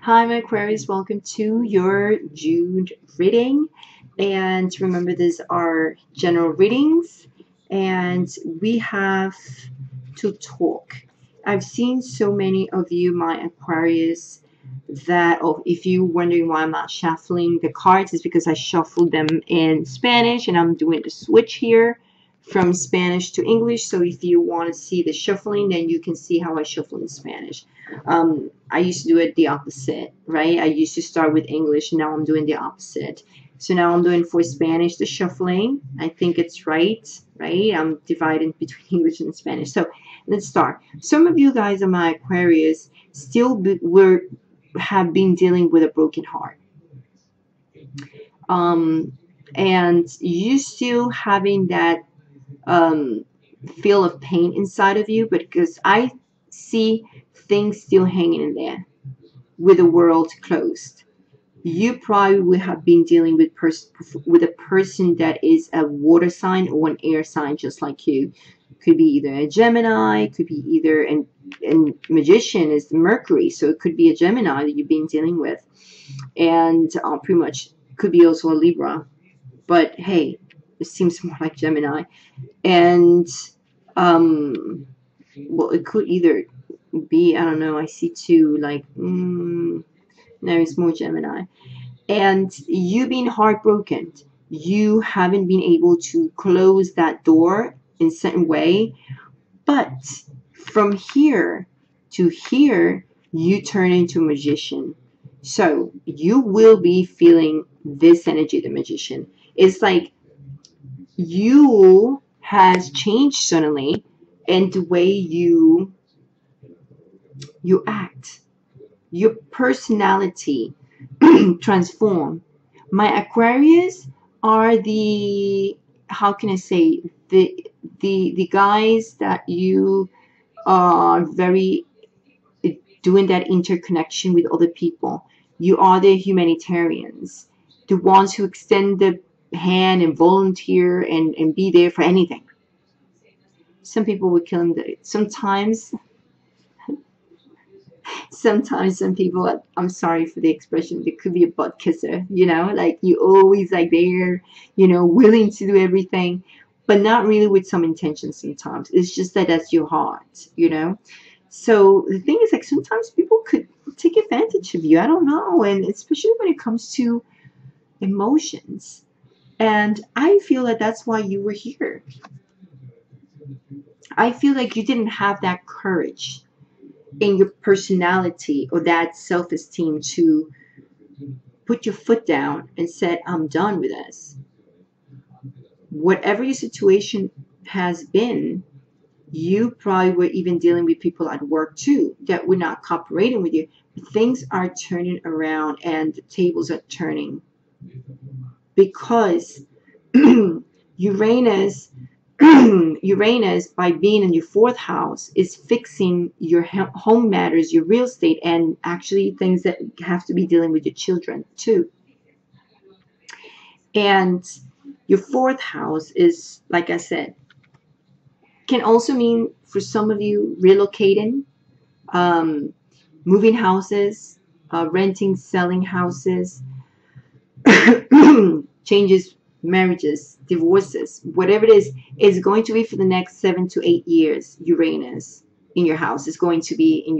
Hi, my Aquarius. Welcome to your June reading. And remember, these are general readings, and we have to talk. I've seen so many of you, my Aquarius, that if you're wondering why I'm not shuffling the cards, is because I shuffled them in Spanish, and I'm doing the switch here from Spanish to English. So if you want to see the shuffling, then you can see how I shuffle in Spanish. I used to do it the opposite, right? I used to start with English, and now I'm doing the opposite. So now I'm doing for Spanish the shuffling. I think it's right? I'm dividing between English and Spanish. So let's start. Some of you guys are my Aquarius still have been dealing with a broken heart. And you still having that feel of pain inside of you, but because I see things still hanging in there with the world closed. You probably would have been dealing with a person that is a water sign or an air sign just like you. Could be either a Gemini, could be either and magician is Mercury, so it could be a Gemini that you've been dealing with, and pretty much could be also a Libra, but hey, it seems more like Gemini. And well, it could either be, I don't know, I see two, like no, it's more Gemini. And you being heartbroken, you haven't been able to close that door in a certain way, but from here to here you turn into a magician. So you will be feeling this energy, the magician. It's like you has changed suddenly, and the way you act, your personality transform. My Aquarius are the, how can I say, the guys that you are very doing that interconnection with other people. You are the humanitarians, the ones who extend the hand and volunteer and be there for anything. Some people would kill him. Sometimes some people, I'm sorry for the expression, it could be a butt kisser, like you always like there, willing to do everything, but not really with some intention. Sometimes it's just that that's your heart. So the thing is, like, sometimes people could take advantage of you. I don't know, and especially when it comes to emotions. And I feel that that's why you were here. I feel like you didn't have that courage in your personality or that self-esteem to put your foot down and said, I'm done with this. Whatever your situation has been, you probably were even dealing with people at work too that were not cooperating with you. But things are turning around and the tables are turning because Uranus, by being in your fourth house, is fixing your home matters, your real estate, and actually things that have to be dealing with your children too. And your fourth house is, like I said, can also mean for some of you relocating, moving houses, renting, selling houses, changes, marriages, divorces, whatever it is going to be for the next 7 to 8 years. Uranus in your house is going to be in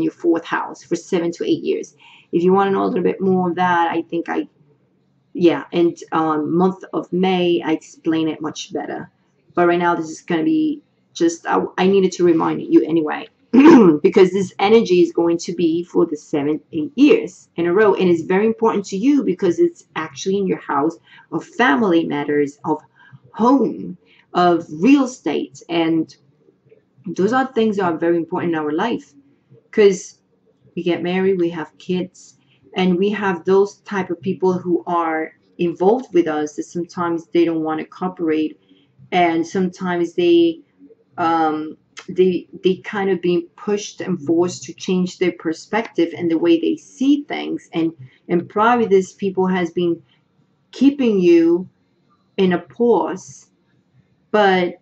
your fourth house for 7 to 8 years. If you want to know a little bit more of that, I think and month of May I explain it much better. But right now this is going to be just, I needed to remind you anyway. Because this energy is going to be for the 7-8 years in a row, and it's very important to you because it's actually in your house of family matters, of home, of real estate, and those are things that are very important in our life because we get married, we have kids, and we have those type of people who are involved with us that sometimes they don't want to cooperate, and sometimes they kind of being pushed and forced to change their perspective and the way they see things, and probably this people has been keeping you in a pause, but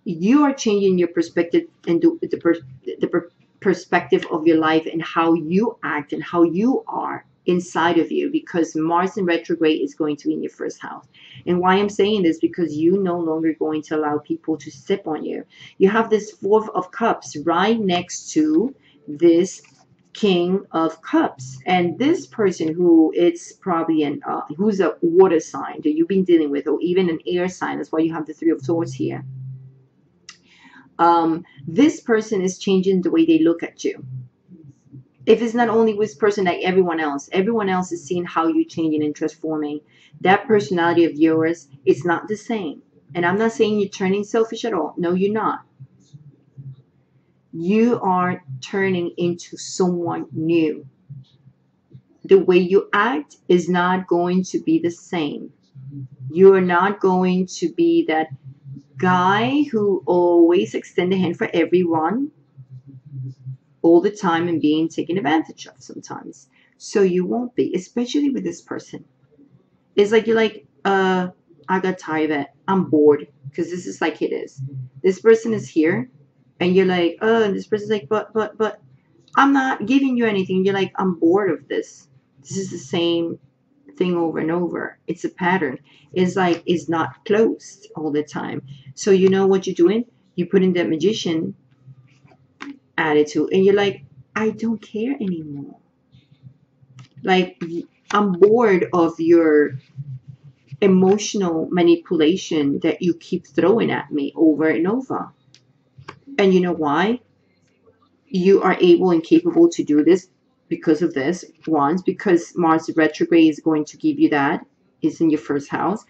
you are changing your perspective and the perspective of your life and how you act and how you are inside of you, because Mars in retrograde is going to be in your first house. And why I'm saying this, because you no longer going to allow people to sip on you. You have this Four of Cups right next to this King of Cups, and this person who it's probably an who's a water sign that you've been dealing with, or even an air sign. That's why you have the Three of Swords here. This person is changing the way they look at you. If it's not only this person, like everyone else is seeing how you're changing and transforming. That personality of yours is not the same. And I'm not saying you're turning selfish at all. No, you're not. You are turning into someone new. The way you act is not going to be the same. You are not going to be that guy who always extends a hand for everyone all the time and being taken advantage of sometimes. So you won't be, especially with this person. It's like you're like, I got tired of it. I'm bored, because this is like it is. This person is here, and you're like, and this person's like, but I'm not giving you anything. You're like, I'm bored of this. This is the same thing over and over. It's a pattern. It's like it's not closed all the time. So you know what you're doing? You put in that magician attitude, and you're like, I don't care anymore. Like, I'm bored of your emotional manipulation that you keep throwing at me over and over. And you know why? You are able and capable to do this because of this. Once, because Mars retrograde is going to give you that. It's in your first house.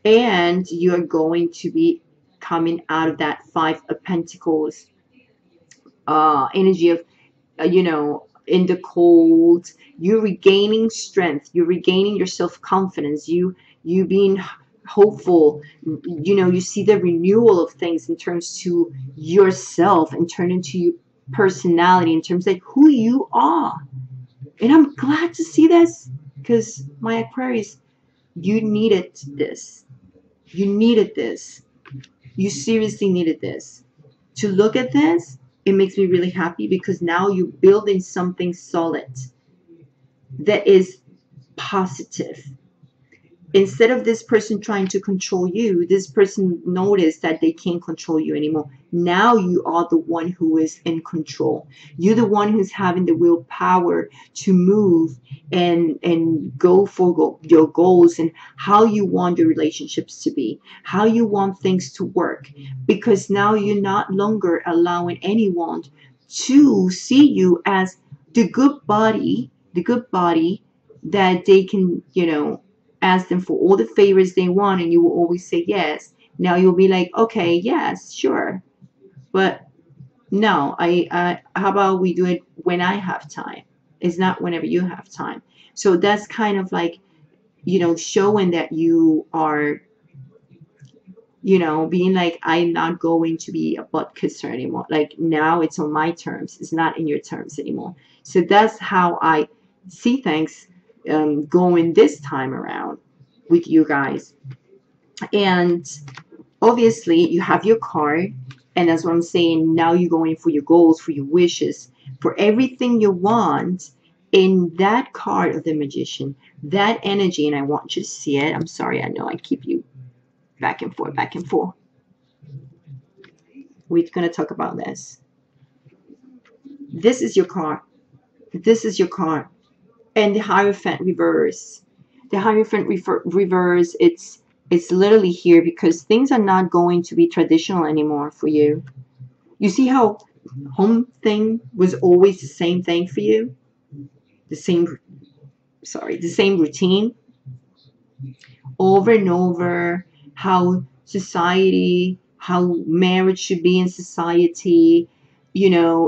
And you are going to be coming out of that Five of Pentacles energy of, in the cold. You're regaining strength. You're regaining your self-confidence. You being hopeful. You see the renewal of things in terms to yourself and turn into your personality, in terms of who you are. And I'm glad to see this, because my Aquarius, you needed this. You needed this. You seriously needed this. To look at this, it makes me really happy, because now you're building something solid that is positive. Instead of this person trying to control you, this person noticed that they can't control you anymore. Now you are the one who is in control. You're the one who's having the willpower to move and go for your goals, and how you want your relationships to be, how you want things to work. Because now you're not longer allowing anyone to see you as the good body that they can, ask them for all the favors they want, and you will always say yes. Now you'll be like, okay, yes, sure, but no, how about we do it when I have time? It's not whenever you have time. So that's kind of like, showing that you are, being like, I'm not going to be a butt kisser anymore. Like, now it's on my terms. It's not in your terms anymore. So that's how I see things going this time around with you guys. And obviously you have your card, and that's what I'm saying. Now you're going for your goals, for your wishes, for everything you want. In that card of the Magician, that energy, and I want you to see it. I'm sorry, I know I keep you back and forth. We're going to talk about this. This is your card. This is your card. And the Hierophant reverse. The Hierophant reverse, it's literally here because things are not going to be traditional anymore for you. You see how home thing was always the same thing for you? The same routine over and over. How society, how marriage should be in society,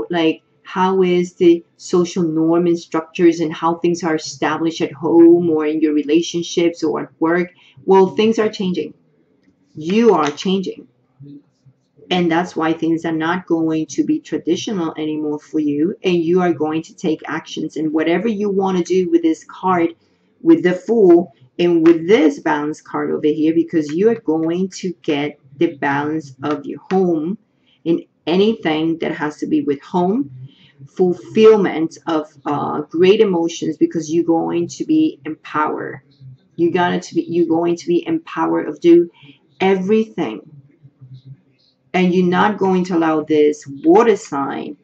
like how is the social norm and structures, and how things are established at home or in your relationships or at work. Well, things are changing. You are changing. And that's why things are not going to be traditional anymore for you. And you are going to take actions. And whatever you want to do with this card, with the Fool, and with this balance card over here, because you are going to get the balance of your home, in anything that has to be with home, fulfillment of great emotions, because you're going to be empowered. You're going to be empowered of do everything, and you're not going to allow this water sign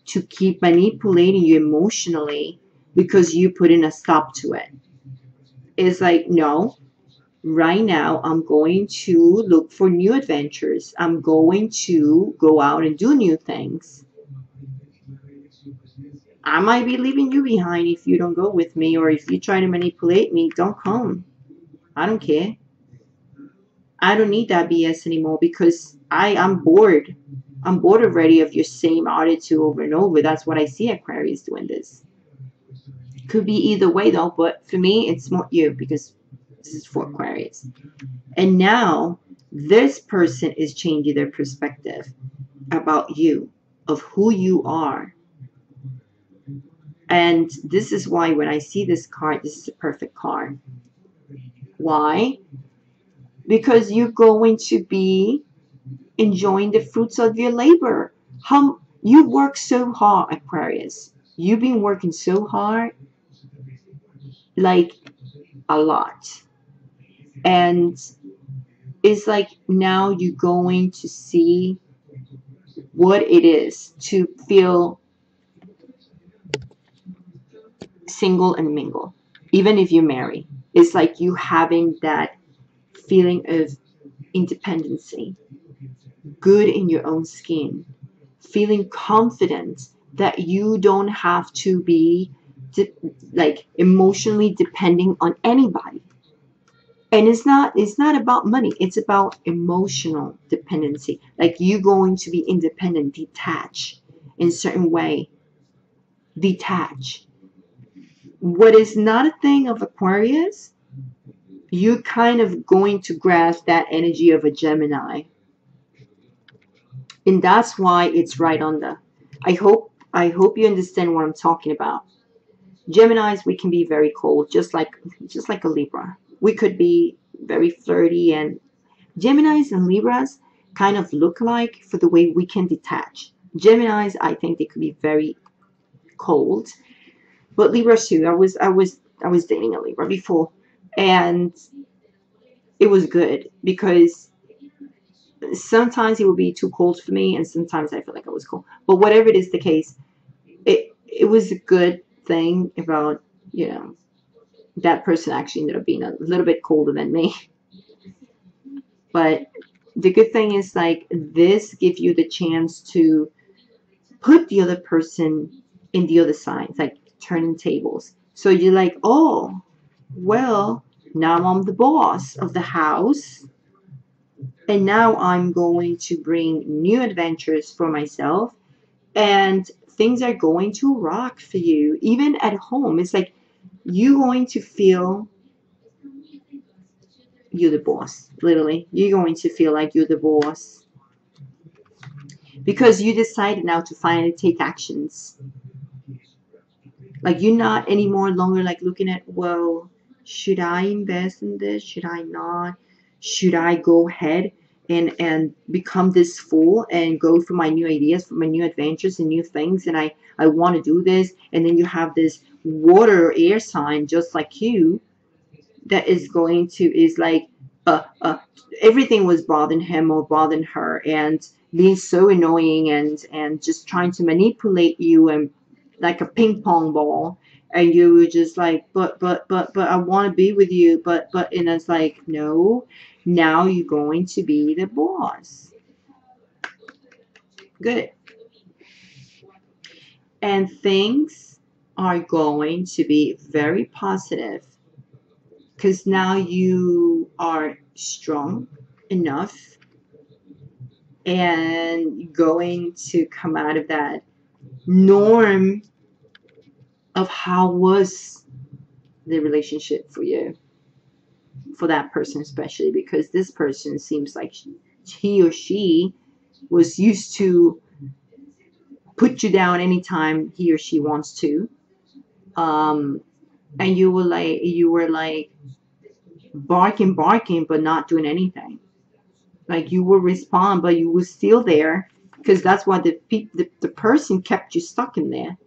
to keep manipulating you emotionally because you put in a stop to it. It's like, no, right now I'm going to look for new adventures. I'm going to go out and do new things. I might be leaving you behind if you don't go with me, or if you try to manipulate me, don't come. I don't care. I don't need that BS anymore, because I'm bored. I'm bored already of your same attitude over and over. That's what I see Aquarius doing this. Could be either way though, but for me, it's more you, because this is for Aquarius. And now this person is changing their perspective about you, of who you are. And this is why when I see this card, this is a perfect card. Why? Because you're going to be enjoying the fruits of your labor. How you work so hard, Aquarius. You've been working so hard, like a lot. And it's like now you're going to see what it is to feel single and mingle. Even if you marry, it's like you having that feeling of independency, good in your own skin, feeling confident that you don't have to be like emotionally depending on anybody. And it's not about money, it's about emotional dependency. Like you going to be independent, detached in a certain way. Detach. What is not a thing of Aquarius, you kind of going to grasp that energy of a Gemini. And that's why it's right on the. I hope you understand what I'm talking about. Geminis, we can be very cold, just like a Libra. We could be very flirty, and Geminis and Libras kind of look alike for the way we can detach. Geminis, I think they could be very cold, but Libras too. I was dating a Libra before, and it was good because sometimes it would be too cold for me, and sometimes I feel like I was cold. But whatever it is the case, it was a good thing about that person actually ended up being a little bit colder than me. But the good thing is, like, this gives you the chance to put the other person in the other side. It's like turning tables. So you're like, oh, well, now I'm the boss of the house. And now I'm going to bring new adventures for myself. And things are going to rock for you. Even at home, it's like you're going to feel you're the boss. Literally, you're going to feel like you're the boss because you decided now to finally take actions. Like you're not anymore longer like looking at, well, should I invest in this? Should I not? Should I go ahead and become this fool and go for my new ideas, for my new adventures and new things, and I want to do this. And then you have this water or air sign just like you that is like everything was bothering him or bothering her and being so annoying and just trying to manipulate you and like a ping pong ball, and you were just like, but I want to be with you, but and it's like, no, now you're going to be the boss. Good. And things are going to be very positive because now you are strong enough and going to come out of that norm of how was the relationship for you, for that person especially, because this person seems like he or she was used to put you down anytime he or she wants to, and you were like barking but not doing anything. Like you will respond but you were still there, because that's why the person kept you stuck in there.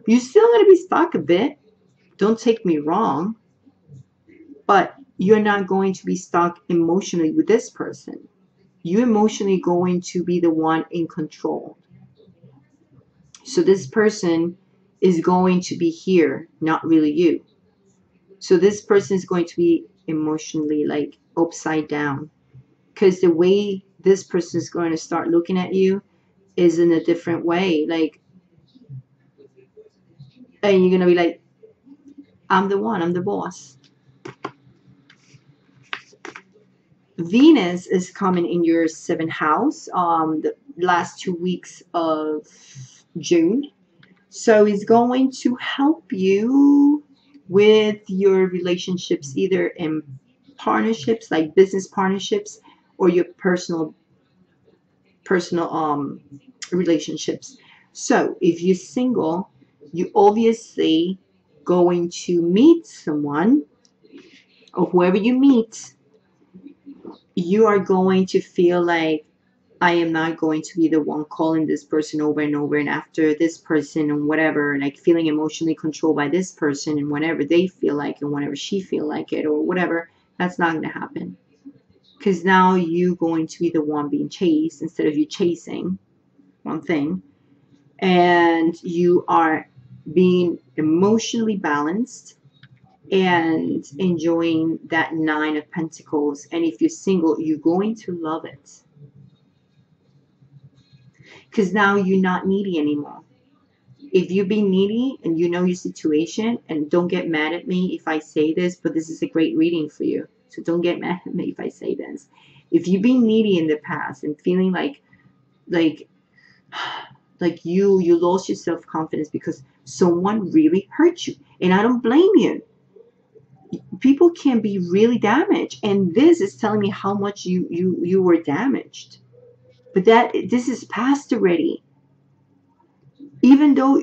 You're still going to be stuck a bit. Don't take me wrong. But you're not going to be stuck emotionally with this person. You're emotionally going to be the one in control. So this person is going to be here, not really you. So this person is going to be emotionally like upside down, because the way this person is going to start looking at you is in a different way. Like, and you're going to be like, I'm the one, I'm the boss. Venus is coming in your 7th house the last 2 weeks of June. So it's going to help you with your relationships, either in partnerships like business partnerships or your personal relationships. So if you're single, you obviously going to meet someone, or whoever you meet, you are going to feel like, I am not going to be the one calling this person over and over and after this person and whatever, like feeling emotionally controlled by this person and whatever they feel like and whenever she feel like it or whatever. That's not going to happen, because now you're going to be the one being chased instead of you chasing one thing. And you are being emotionally balanced and enjoying that 9 of Pentacles. And if you're single, you're going to love it, because now you're not needy anymore. If you be needy and you know your situation, and don't get mad at me if I say this, but this is a great reading for you, so don't get mad at me if I say this. If you've been needy in the past and feeling like you lost your self-confidence because someone really hurt you, and I don't blame you. People can be really damaged, and this is telling me how much you were damaged. But this is past already. Even though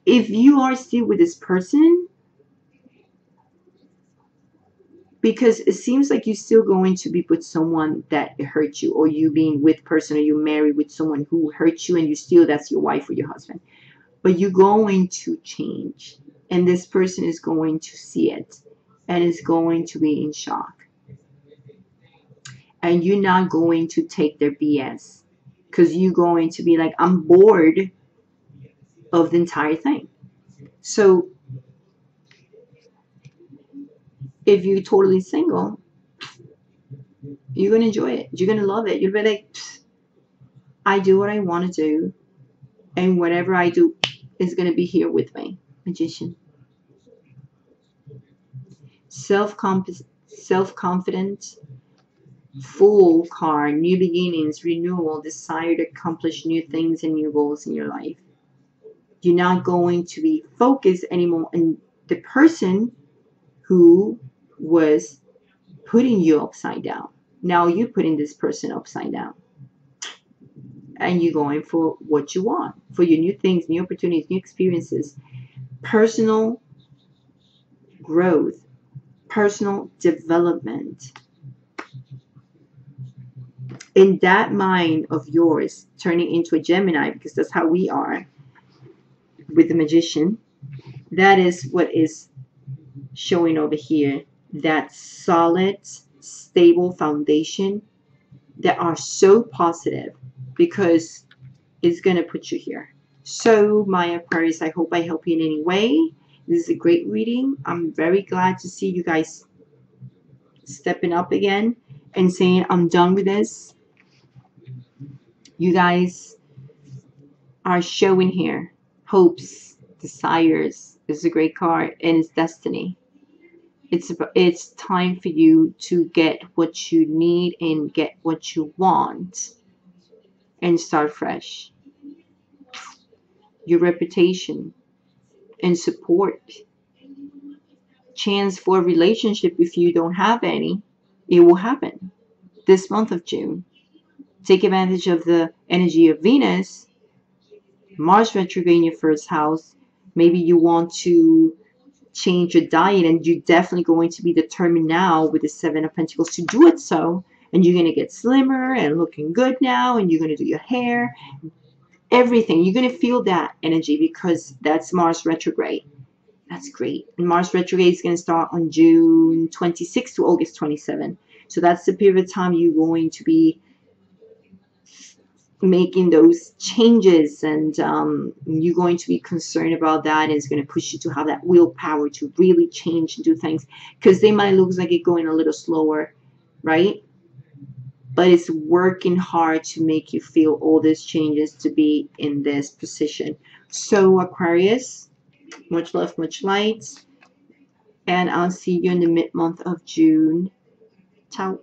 if you are still with this person, because it seems like you're still going to be with someone that hurt you, or you being with person, or you married with someone who hurt you, and you still, that's your wife or your husband. But you're going to change, and this person is going to see it and is going to be in shock, and you're not going to take their BS, because you're going to be like, I'm bored of the entire thing. So if you're totally single, you're going to enjoy it. You're going to love it. You'll be like, I do what I want to do, and whatever I do is going to be here with me. Magician. Self-confident, full card, new beginnings, renewal, desire to accomplish new things and new goals in your life. You're not going to be focused anymore on the person who was putting you upside down. Now you're putting this person upside down, and you're going for what you want, for your new things, new opportunities, new experiences, personal growth, personal development. In that mind of yours turning into a Gemini, because that's how we are with the Magician, that is what is showing over here. That solid, stable foundation that are so positive, because it's going to put you here. So my Aquarius, I hope I help you in any way. This is a great reading. I'm very glad to see you guys stepping up again and saying, I'm done with this. You guys are showing here hopes, desires. This is a great card, and it's destiny. It's time for you to get what you need and get what you want and start fresh. Your reputation and support. Chance for a relationship, if you don't have any, it will happen this month of June. Take advantage of the energy of Venus. Mars retrograde in your 1st house. Maybe you want to change your diet, and you're definitely going to be determined now with the 7 of Pentacles to do it so. And you're going to get slimmer and looking good now, and you're going to do your hair. everything. You're going to feel that energy because that's Mars retrograde. That's great. And Mars retrograde is going to start on June 26th to August 27th. So that's the period of time you're going to be making those changes, and you're going to be concerned about that, and it's going to push you to have that willpower to really change and do things, because they might look like it going a little slower, right? But it's working hard to make you feel all these changes to be in this position. So Aquarius, much love, much light, and I'll see you in the mid-month of June. Ciao.